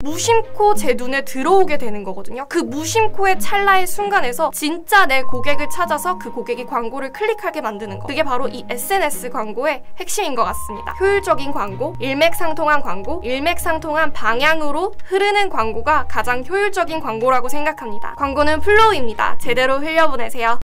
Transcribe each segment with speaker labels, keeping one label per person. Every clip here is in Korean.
Speaker 1: 무심코 제 눈에 들어오게 되는 거거든요. 그 무심코의 찰나의 순간에서 진짜 내 고객을 찾아서 그 고객이 광고를 클릭하게 만드는 거. 그게 바로 이 SNS 광고의 핵심인 것 같습니다. 효율적인 광고, 일맥상통한 광고, 일맥상통한 방향으로 흐르는 광고가 가장 효율적인 광고라고 생각합니다. 광고는 플로우입니다. 제대로 흘려보내세요.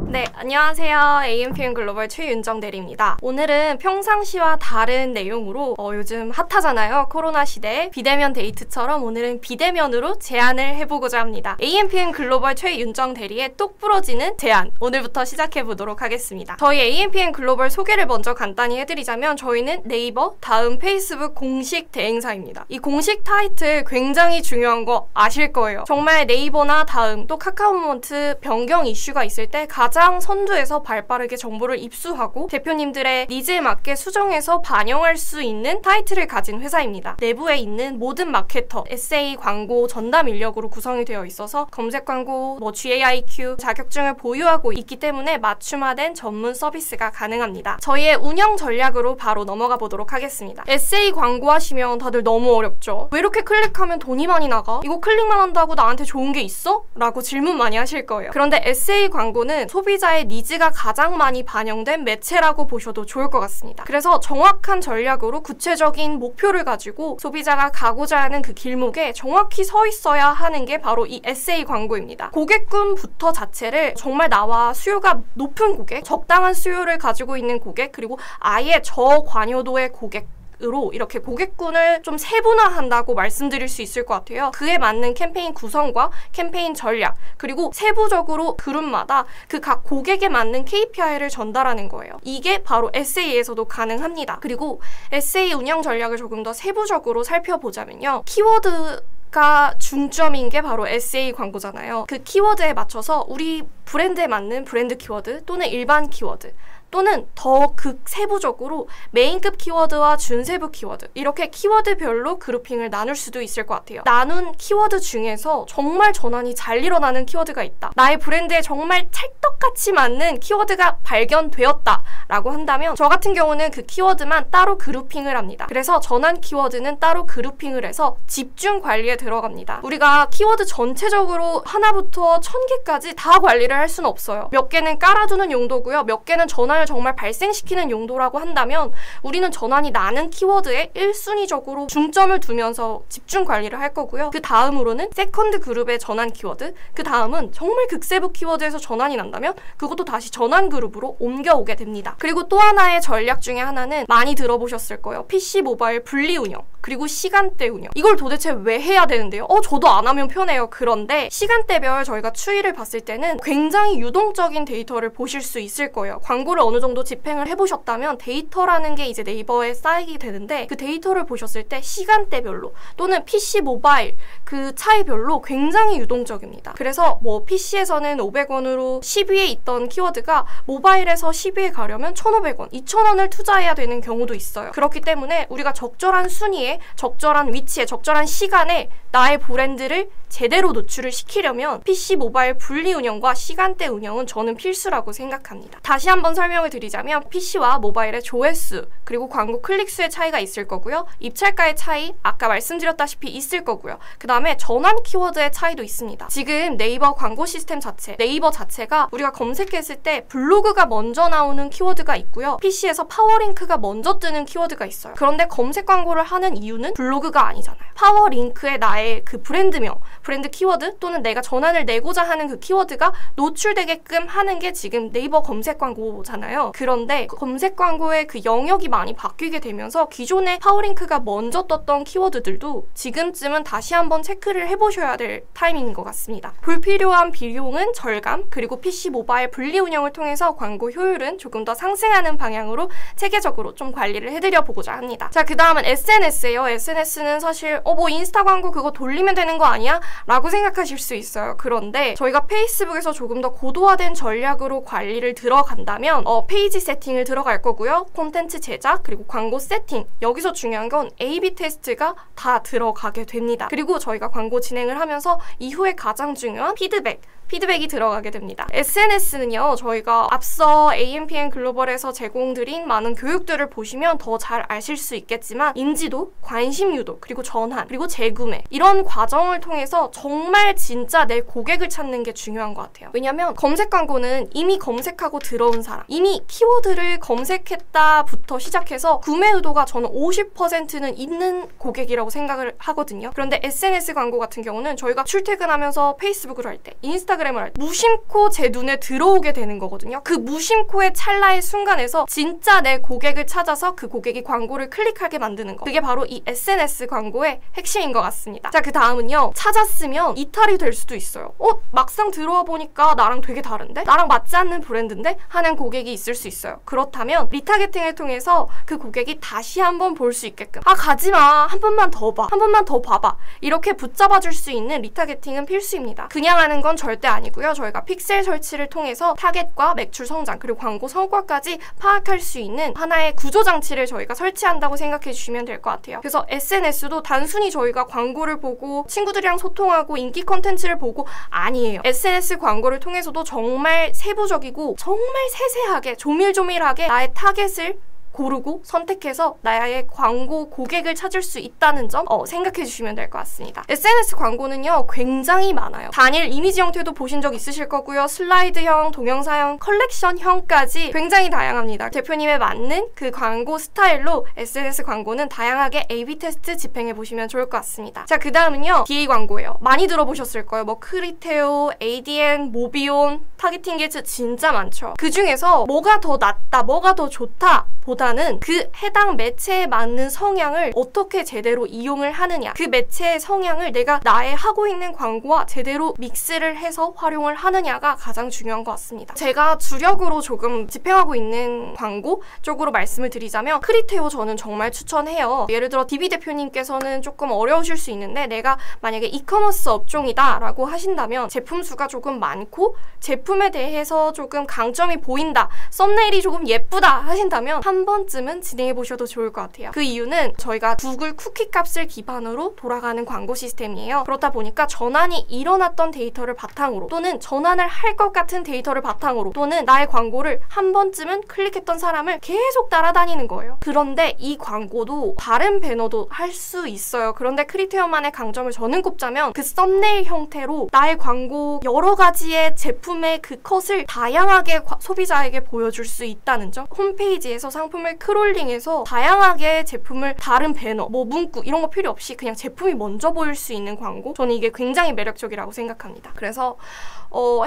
Speaker 1: 네, 안녕하세요. AMPM 글로벌 최윤정 대리입니다. 오늘은 평상시와 다른 내용으로 요즘 핫하잖아요. 코로나 시대에 비대면 데이트처럼 오늘은 비대면으로 제안을 해보고자 합니다. AMPM 글로벌 최윤정 대리의 똑 부러지는 제안, 오늘부터 시작해보도록 하겠습니다. 저희 AMPM 글로벌 소개를 먼저 간단히 해드리자면 저희는 네이버, 다음, 페이스북 공식 대행사입니다. 이 공식 타이틀 굉장히 중요한 거 아실 거예요. 정말 네이버나 다음, 또 카카오모먼트 변경 이슈가 있을 때 가장 선두에서 발빠르게 정보를 입수하고 대표님들의 니즈에 맞게 수정해서 반영할 수 있는 타이틀을 가진 회사입니다. 내부에 있는 모든 마케터, SA 광고 전담 인력으로 구성이 되어 있어서 검색 광고, GAIQ 자격증을 보유하고 있기 때문에 맞춤화된 전문 서비스가 가능합니다. 저희의 운영 전략으로 바로 넘어가 보도록 하겠습니다. SA 광고 하시면 다들 너무 어렵죠? 왜 이렇게 클릭하면 돈이 많이 나가? 이거 클릭만 한다고 나한테 좋은 게 있어? 라고 질문 많이 하실 거예요. 그런데 SA 광고는 소비자의 니즈가 가장 많이 반영된 매체라고 보셔도 좋을 것 같습니다. 그래서 정확한 전략으로 구체적인 목표를 가지고 소비자가 가고자 하는 그 길목에 정확히 서 있어야 하는 게 바로 이 SA 광고입니다. 고객군부터 자체를 정말 나와 수요가 높은 고객, 적당한 수요를 가지고 있는 고객, 그리고 아예 저관여도의 고객 으로 이렇게 고객군을 좀 세분화한다고 말씀드릴 수 있을 것 같아요. 그에 맞는 캠페인 구성과 캠페인 전략, 그리고 세부적으로 그룹마다 그 각 고객에 맞는 KPI를 전달하는 거예요. 이게 바로 SA에서도 가능합니다. 그리고 SA 운영 전략을 조금 더 세부적으로 살펴보자면요. 키워드가 중점인 게 바로 SA 광고잖아요. 그 키워드에 맞춰서 우리 브랜드에 맞는 브랜드 키워드 또는 일반 키워드 또는 더 극세부적으로 메인급 키워드와 준세부 키워드, 이렇게 키워드별로 그룹핑을 나눌 수도 있을 것 같아요. 나눈 키워드 중에서 정말 전환이 잘 일어나는 키워드가 있다, 나의 브랜드에 정말 찰떡같이 맞는 키워드가 발견되었다 라고 한다면 저 같은 경우는 그 키워드만 따로 그룹핑을 합니다. 그래서 전환 키워드는 따로 그룹핑을 해서 집중 관리에 들어갑니다. 우리가 키워드 전체적으로 하나부터 1000개까지 다 관리를 할 수는 없어요. 몇 개는 깔아두는 용도고요, 몇 개는 전환을 정말 발생시키는 용도라고 한다면 우리는 전환이 나는 키워드에 1순위적으로 중점을 두면서 집중 관리를 할 거고요. 그 다음으로는 세컨드 그룹의 전환 키워드, 그 다음은 정말 극세부 키워드에서 전환이 난다면 그것도 다시 전환 그룹으로 옮겨오게 됩니다. 그리고 또 하나의 전략 중에 하나는 많이 들어보셨을 거예요. PC 모바일 분리 운영, 그리고 시간대 운영. 이걸 도대체 왜 해야 되는데요? 저도 안 하면 편해요. 그런데 시간대별 저희가 추이를 봤을 때는 굉장히 유동적인 데이터를 보실 수 있을 거예요. 광고를 어느 정도 집행을 해보셨다면 데이터라는 게 이제 네이버에 쌓이게 되는데 그 데이터를 보셨을 때 시간대별로 또는 PC 모바일 그 차이별로 굉장히 유동적입니다. 그래서 PC에서는 500원으로 10위에 있던 키워드가 모바일에서 10위에 가려면 1,500원, 2,000원을 투자해야 되는 경우도 있어요. 그렇기 때문에 우리가 적절한 순위에, 적절한 위치에, 적절한 시간에 나의 브랜드를 제대로 노출을 시키려면 PC 모바일 분리 운영과 시간대 운영은 저는 필수라고 생각합니다. 다시 한번 설명을 드리자면 PC와 모바일의 조회수, 그리고 광고 클릭수의 차이가 있을 거고요. 입찰가의 차이, 아까 말씀드렸다시피 있을 거고요. 그 다음에 전환 키워드의 차이도 있습니다. 지금 네이버 광고 시스템 자체, 네이버 자체가 우리가 검색했을 때 블로그가 먼저 나오는 키워드가 있고요. PC에서 파워링크가 먼저 뜨는 키워드가 있어요. 그런데 검색 광고를 하는 이유는 블로그가 아니잖아요. 파워링크에 나의 그 브랜드명, 브랜드 키워드 또는 내가 전환을 내고자 하는 그 키워드가 노출되게끔 하는 게 지금 네이버 검색 광고잖아요. 그런데 검색 광고의 그 영역이 많이 바뀌게 되면서 기존에 파워링크가 먼저 떴던 키워드들도 지금쯤은 다시 한번 체크를 해보셔야 될 타이밍인 것 같습니다. 불필요한 비용은 절감, 그리고 PC 모바일 분리 운영을 통해서 광고 효율은 조금 더 상승하는 방향으로 체계적으로 좀 관리를 해드려 보고자 합니다. 자, 그 다음은 SNS예요. SNS는 사실 인스타 광고 그거 돌리면 되는 거 아니야? 라고 생각하실 수 있어요. 그런데 저희가 페이스북에서 조금 더 고도화된 전략으로 관리를 들어간다면 페이지 세팅을 들어갈 거고요. 콘텐츠 제작, 그리고 광고 세팅, 여기서 중요한 건 A/B 테스트가 다 들어가게 됩니다. 그리고 저희가 광고 진행을 하면서 이후에 가장 중요한 피드백, 피드백이 들어가게 됩니다. SNS는요, 저희가 앞서 AMPM 글로벌에서 제공드린 많은 교육들을 보시면 더 잘 아실 수 있겠지만 인지도, 관심 유도, 그리고 전환, 그리고 재구매 이런 과정을 통해서 정말 진짜 내 고객을 찾는 게 중요한 것 같아요. 왜냐면 검색 광고는 이미 검색하고 들어온 사람, 이미 키워드를 검색했다부터 시작해서 구매 의도가 저는 50%는 있는 고객이라고 생각을 하거든요. 그런데 SNS 광고 같은 경우는 저희가 출퇴근하면서 페이스북을 할 때, 인스타그램을 할 때 무심코 제 눈에 들어오게 되는 거거든요. 그 무심코의 찰나의 순간에서 진짜 내 고객을 찾아서 그 고객이 광고를 클릭하게 만드는 거, 그게 바로 이 SNS 광고의 핵심인 것 같습니다. 자, 그 다음은요, 찾았으면 이탈이 될 수도 있어요. 막상 들어와 보니까 나랑 되게 다른데? 나랑 맞지 않는 브랜드인데? 하는 고객이 있을 수 있어요. 그렇다면 리타겟팅을 통해서 그 고객이 다시 한번 볼 수 있게끔, 가지마, 한 번만 더 봐, 한 번만 더 봐봐, 이렇게 붙잡아 줄 수 있는 리타겟팅은 필수입니다. 그냥 하는 건 절대 아니고요. 저희가 픽셀 설치를 통해서 타겟과 매출 성장, 그리고 광고 성과까지 파악할 수 있는 하나의 구조 장치를 저희가 설치한다고 생각해 주시면 될 것 같아요. 그래서 SNS도 단순히 저희가 광고를 보고 친구들이랑 소통하고 인기 컨텐츠를 보고 아니에요. SNS 광고를 통해서도 정말 세부적이고 정말 세세하게 조밀조밀하게 나의 타겟을 고르고 선택해서 나의 광고 고객을 찾을 수 있다는 점 생각해 주시면 될 것 같습니다. SNS 광고는요, 굉장히 많아요. 단일 이미지 형태도 보신 적 있으실 거고요. 슬라이드형, 동영상형, 컬렉션형까지 굉장히 다양합니다. 대표님에 맞는 그 광고 스타일로 SNS 광고는 다양하게 A/B 테스트 집행해 보시면 좋을 것 같습니다. 자, 그 다음은요, DA 광고예요. 많이 들어보셨을 거예요. 뭐 크리테오, ADN, 모비온, 타겟팅 게츠 진짜 많죠. 그 중에서 뭐가 더 낫다, 뭐가 더 좋다 보다는 그 해당 매체에 맞는 성향을 어떻게 제대로 이용을 하느냐, 그 매체의 성향을 내가 나의 하고 있는 광고와 제대로 믹스를 해서 활용을 하느냐가 가장 중요한 것 같습니다. 제가 주력으로 조금 집행하고 있는 광고 쪽으로 말씀을 드리자면 크리테오 저는 정말 추천해요. 예를 들어 DB 대표님께서는 조금 어려우실 수 있는데 내가 만약에 이커머스 업종이다 라고 하신다면 제품 수가 조금 많고 제품에 대해서 조금 강점이 보인다, 썸네일이 조금 예쁘다 하신다면 한 번쯤은 진행해 보셔도 좋을 것 같아요. 그 이유는 저희가 구글 쿠키 값을 기반으로 돌아가는 광고 시스템이에요. 그렇다 보니까 전환이 일어났던 데이터를 바탕으로, 또는 전환을 할 것 같은 데이터를 바탕으로, 또는 나의 광고를 한 번쯤은 클릭했던 사람을 계속 따라다니는 거예요. 그런데 이 광고도 다른 배너도 할 수 있어요. 그런데 크리테오만의 강점을 저는 꼽자면 그 썸네일 형태로 나의 광고 여러 가지의 제품의 그 컷을 다양하게 소비자에게 보여줄 수 있다는 점. 홈페이지에서 상품을 크롤링해서 다양하게 제품을 다른 배너, 뭐 문구 이런 거 필요 없이 그냥 제품이 먼저 보일 수 있는 광고, 저는 이게 굉장히 매력적이라고 생각합니다. 그래서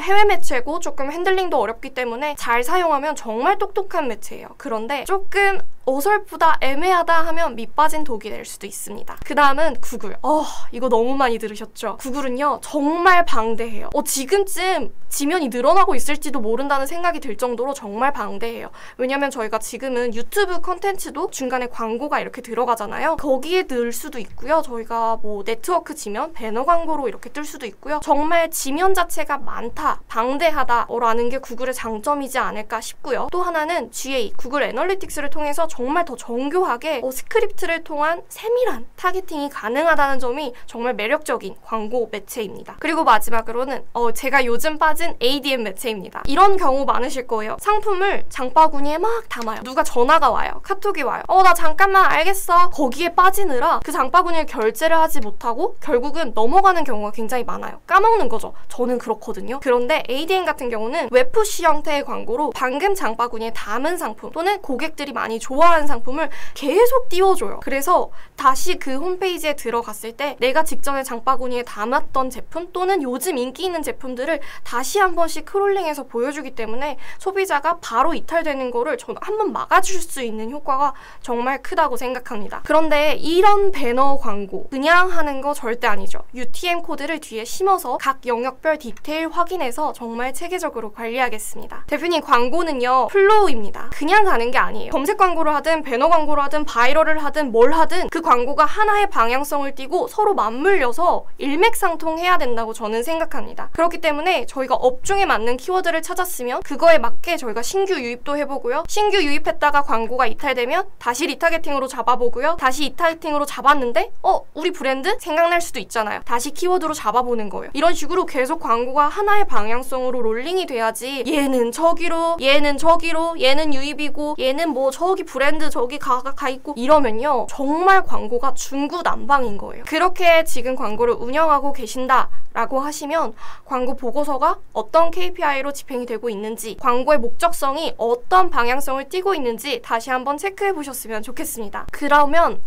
Speaker 1: 해외 매체고 조금 핸들링도 어렵기 때문에 잘 사용하면 정말 똑똑한 매체예요. 그런데 조금 어설프다, 애매하다 하면 밑빠진 독이 될 수도 있습니다. 그 다음은 구글. 이거 너무 많이 들으셨죠? 구글은요, 정말 방대해요. 지금쯤 지면이 늘어나고 있을지도 모른다는 생각이 들 정도로 정말 방대해요. 왜냐면 저희가 지금은 유튜브 컨텐츠도 중간에 광고가 이렇게 들어가잖아요. 거기에 넣을 수도 있고요. 저희가 뭐 네트워크 지면, 배너 광고로 이렇게 뜰 수도 있고요. 정말 지면 자체가 많다, 방대하다라는 게 구글의 장점이지 않을까 싶고요. 또 하나는 GA, 구글 애널리틱스를 통해서 정말 더 정교하게 스크립트를 통한 세밀한 타겟팅이 가능하다는 점이 정말 매력적인 광고 매체입니다. 그리고 마지막으로는 제가 요즘 빠진 ADM 매체입니다. 이런 경우 많으실 거예요. 상품을 장바구니에 막 담아요. 누가 전화가 와요. 카톡이 와요. 나 잠깐만 알겠어. 거기에 빠지느라 그 장바구니를 결제를 하지 못하고 결국은 넘어가는 경우가 굉장히 많아요. 까먹는 거죠. 저는 그렇거든요. 그런데 ADM 같은 경우는 웹푸시 형태의 광고로 방금 장바구니에 담은 상품, 또는 고객들이 많이 좋아하는 상품을 계속 띄워줘요. 그래서 다시 그 홈페이지에 들어갔을 때 내가 직전에 장바구니에 담았던 제품, 또는 요즘 인기 있는 제품들을 다시 한 번씩 크롤링해서 보여주기 때문에 소비자가 바로 이탈되는 거를 저는 한번 막아줄 수 있는 효과가 정말 크다고 생각합니다. 그런데 이런 배너 광고 그냥 하는 거 절대 아니죠. UTM 코드를 뒤에 심어서 각 영역별 디테일 확인해서 정말 체계적으로 관리하겠습니다. 대표님, 광고는요, 플로우입니다. 그냥 가는 게 아니에요. 검색 광고를 광고를 하든 배너 광고를 하든 바이럴을 하든 뭘 하든 그 광고가 하나의 방향성을 띠고 서로 맞물려서 일맥상통해야 된다고 저는 생각합니다. 그렇기 때문에 저희가 업종에 맞는 키워드를 찾았으면 그거에 맞게 저희가 신규 유입도 해보고요. 신규 유입했다가 광고가 이탈되면 다시 리타겟팅으로 잡아보고요. 다시 리타겟팅으로 잡았는데 우리 브랜드 생각날 수도 있잖아요. 다시 키워드로 잡아보는 거예요. 이런 식으로 계속 광고가 하나의 방향성으로 롤링이 돼야지 얘는 저기로 얘는 저기로 얘는 유입이고 얘는 뭐 저기 브랜드 저기 가 있고 이러면요 정말 광고가 중구난방인 거예요. 그렇게 지금 광고를 운영하고 계신다 라고 하시면 광고 보고서가 어떤 KPI로 집행이 되고 있는지, 광고의 목적성이 어떤 방향성을 띠고 있는지 다시 한번 체크해 보셨으면 좋겠습니다. 그러면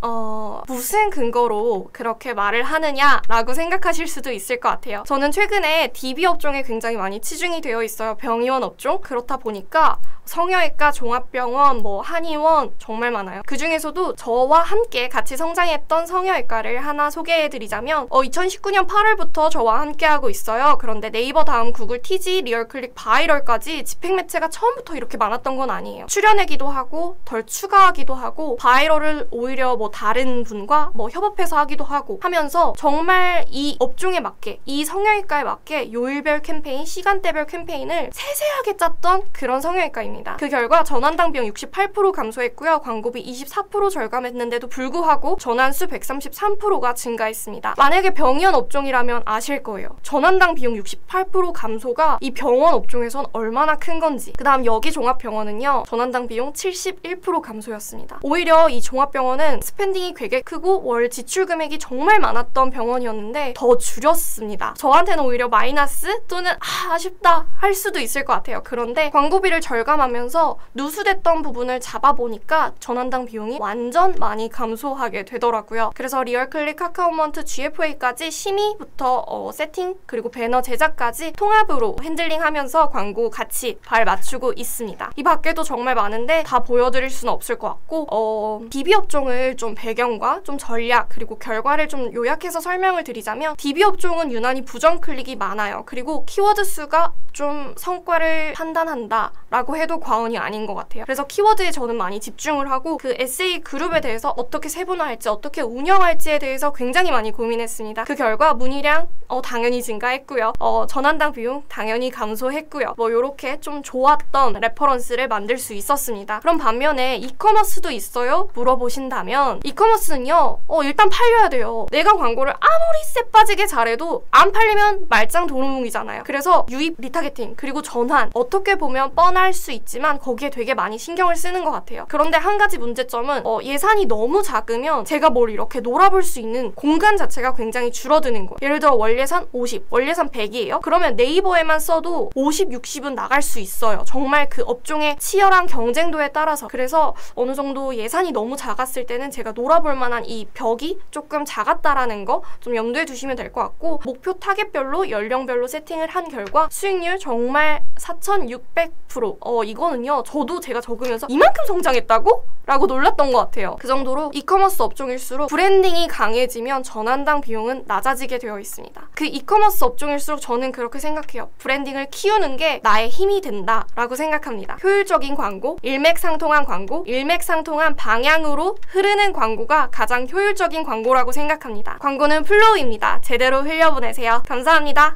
Speaker 1: 무슨 근거로 그렇게 말을 하느냐 라고 생각하실 수도 있을 것 같아요. 저는 최근에 DB 업종에 굉장히 많이 치중이 되어 있어요. 병의원 업종. 그렇다 보니까 성형외과, 종합병원, 한의원 정말 많아요. 그 중에서도 저와 함께 같이 성장했던 성형외과를 하나 소개해드리자면 2019년 8월부터 저와 함께하고 있어요. 그런데 네이버 다음 구글, TG, 리얼클릭, 바이럴까지 집행 매체가 처음부터 이렇게 많았던 건 아니에요. 출연하기도 하고 덜 추가하기도 하고 바이럴을 오히려 다른 분과 협업해서 하기도 하고 하면서 정말 이 업종에 맞게, 이 성형외과에 맞게 요일별 캠페인, 시간대별 캠페인을 세세하게 짰던 그런 성형외과입니다. 그 결과 전환당 비용 68% 감소했고요. 광고비 24% 절감했는데도 불구하고 전환수 133%가 증가했습니다. 만약에 병의원 업종이라면 아실 거예요. 전환당 비용 68% 감소가 이 병원 업종에선 얼마나 큰 건지. 그 다음 여기 종합병원은요. 전환당 비용 71% 감소였습니다. 오히려 이 종합병원은 스pen딩이 되게 크고 월 지출 금액이 정말 많았던 병원이었는데 더 줄였습니다. 저한테는 오히려 마이너스 또는 아쉽다 할 수도 있을 것 같아요. 그런데 광고비를 절감하면서 누수됐던 부분을 잡아보니까 전환당 비용이 완전 많이 감소하게 되더라고요. 그래서 리얼클릭, 카카오먼트, GFA까지 심의부터 세팅 그리고 배너 제작까지 통합으로 핸들링하면서 광고 같이 발 맞추고 있습니다. 이 밖에도 정말 많은데 다 보여드릴 수는 없을 것 같고 DB 업종을 좀 배경과 좀 전략 그리고 결과를 좀 요약해서 설명을 드리자면 DB 업종은 유난히 부정 클릭이 많아요. 그리고 키워드 수가 좀 성과를 판단한다 라고 해도 과언이 아닌 것 같아요. 그래서 키워드에 저는 많이 집중을 하고 그 SA 그룹에 대해서 어떻게 세분화할지 어떻게 운영할지에 대해서 굉장히 많이 고민했습니다. 그 결과 문의량 당연히 증가했고요. 전환당 비용 당연히 감소했고요. 요렇게 좀 좋았던 레퍼런스를 만들 수 있었습니다. 그럼 반면에 이커머스도 있어요? 물어보신다면 이커머스는요 일단 팔려야 돼요. 내가 광고를 아무리 쎄빠지게 잘해도 안 팔리면 말짱 도루묵이잖아요. 그래서 유입, 리타겟팅 그리고 전환 어떻게 보면 뻔할 수 있지만 거기에 되게 많이 신경을 쓰는 것 같아요. 그런데 한 가지 문제점은 예산이 너무 작으면 제가 뭘 이렇게 놀아볼 수 있는 공간 자체가 굉장히 줄어드는 거예요. 예를 들어 월예산 50, 월예산 100이에요. 그러면 네이버에만 써도 50, 60은 나갈 수 있어요. 정말 그 업종의 치열한 경쟁도에 따라서. 그래서 어느 정도 예산이 너무 작았을 때는 제가 놀아볼 만한 이 벽이 조금 작았다라는 거 좀 염두에 두시면 될 것 같고 목표 타겟별로 연령별로 세팅을 한 결과 수익률 정말 4600%. 이거는요 저도 제가 적으면서 이만큼 성장했다고? 라고 놀랐던 것 같아요. 그 정도로 이커머스 업종일수록 브랜딩이 강해지면 전환당 비용은 낮아지게 되어 있습니다. 그 이커머스 업종일수록 저는 그렇게 생각해요. 브랜딩을 키우는 게 나의 힘이 된다 라고 생각합니다. 효율적인 광고, 일맥상통한 광고, 일맥상통한 방향으로 흐르는 광고가 가장 효율적인 광고라고 생각합니다. 광고는 플로우입니다. 제대로 흘려보내세요. 감사합니다.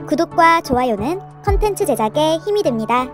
Speaker 2: 구독과 좋아요는 컨텐츠 제작에 힘이 됩니다.